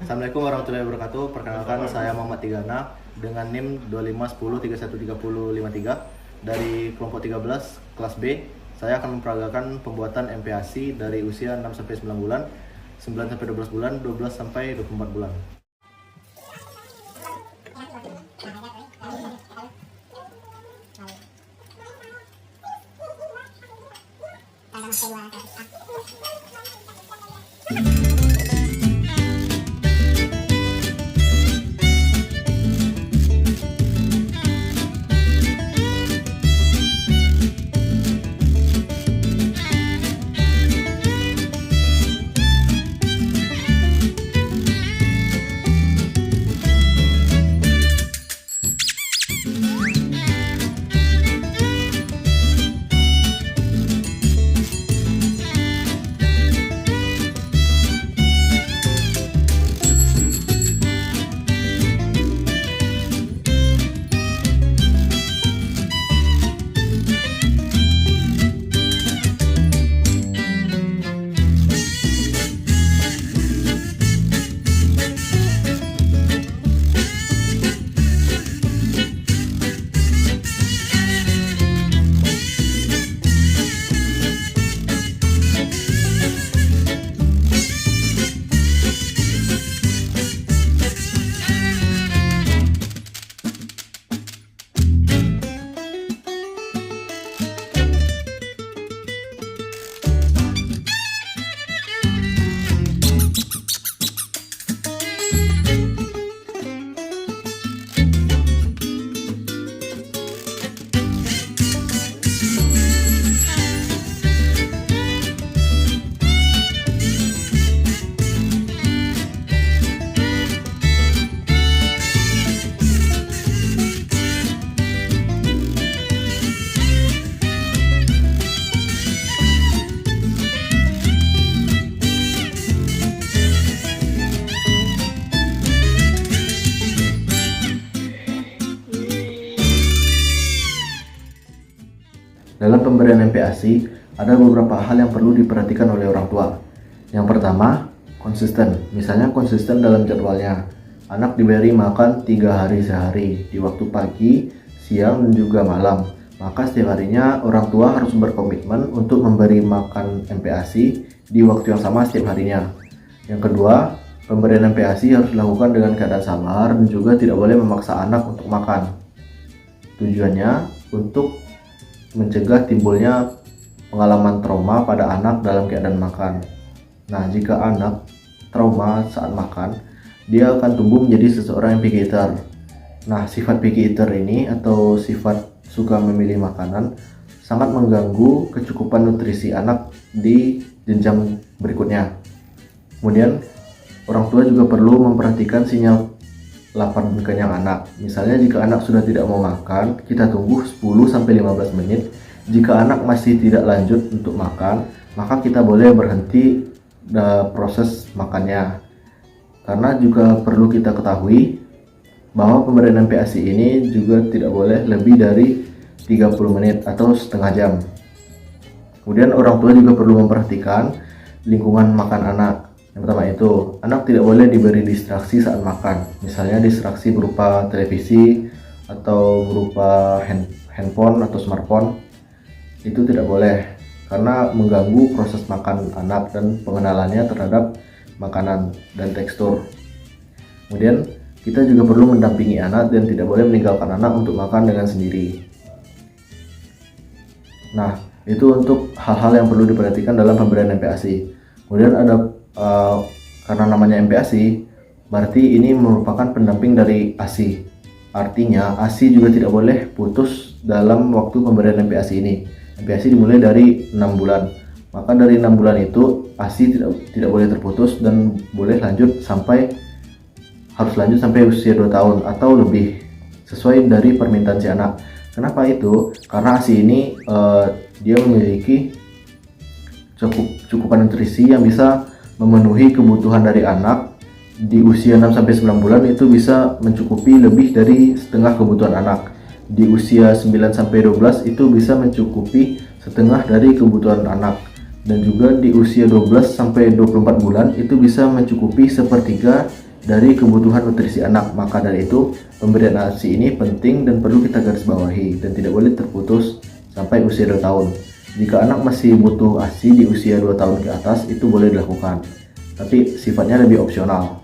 Assalamualaikum warahmatullahi wabarakatuh. Perkenalkan, saya Muhammad Tigana dengan NIM 2510313053 dari kelompok 13 kelas B. Saya akan memperagakan pembuatan MPASI dari usia 6 sampai 9 bulan, 9 sampai 12 bulan, 12 sampai 24 bulan. Dalam pemberian MPASI, ada beberapa hal yang perlu diperhatikan oleh orang tua. Yang pertama, konsisten. Misalnya konsisten dalam jadwalnya. Anak diberi makan 3 hari sehari, di waktu pagi, siang, dan juga malam. Maka setiap harinya orang tua harus berkomitmen untuk memberi makan MPASI di waktu yang sama setiap harinya. Yang kedua, pemberian MPASI harus dilakukan dengan keadaan sabar dan juga tidak boleh memaksa anak untuk makan. Tujuannya untuk mencegah timbulnya pengalaman trauma pada anak dalam keadaan makan. Nah, jika anak trauma saat makan, dia akan tumbuh menjadi seseorang yang picky eater. Nah, sifat picky eater ini atau sifat suka memilih makanan sangat mengganggu kecukupan nutrisi anak di jenjang berikutnya. Kemudian, orang tua juga perlu memperhatikan sinyal lapar dan kenyang anak. Misalnya jika anak sudah tidak mau makan, kita tunggu 10-15 menit. Jika anak masih tidak lanjut untuk makan, maka kita boleh berhenti proses makannya. Karena juga perlu kita ketahui bahwa pemberian MPASI ini juga tidak boleh lebih dari 30 menit atau setengah jam. Kemudian orang tua juga perlu memperhatikan lingkungan makan anak. Yang pertama itu, anak tidak boleh diberi distraksi saat makan. Misalnya distraksi berupa televisi atau berupa handphone atau smartphone. Itu tidak boleh karena mengganggu proses makan anak dan pengenalannya terhadap makanan dan tekstur. Kemudian kita juga perlu mendampingi anak dan tidak boleh meninggalkan anak untuk makan dengan sendiri. Nah, itu untuk hal-hal yang perlu diperhatikan dalam pemberian MPASI. Kemudian ada karena namanya MPASI, berarti ini merupakan pendamping dari ASI. Artinya ASI juga tidak boleh putus dalam waktu pemberian MPASI ini. MPASI dimulai dari 6 bulan. Maka dari 6 bulan itu ASI tidak boleh terputus dan harus lanjut sampai usia 2 tahun atau lebih sesuai dari permintaan si anak. Kenapa itu? Karena ASI ini dia memiliki cukupan nutrisi yang bisa memenuhi kebutuhan dari anak di usia 6-9 bulan. Itu bisa mencukupi lebih dari setengah kebutuhan anak. Di usia 9-12 itu bisa mencukupi setengah dari kebutuhan anak. Dan juga di usia 12-24 bulan itu bisa mencukupi sepertiga dari kebutuhan nutrisi anak. Maka dari itu, pemberian ASI ini penting dan perlu kita garis bawahi dan tidak boleh terputus sampai usia 2 tahun. Jika anak masih butuh ASI di usia 2 tahun ke atas, itu boleh dilakukan, tapi sifatnya lebih opsional.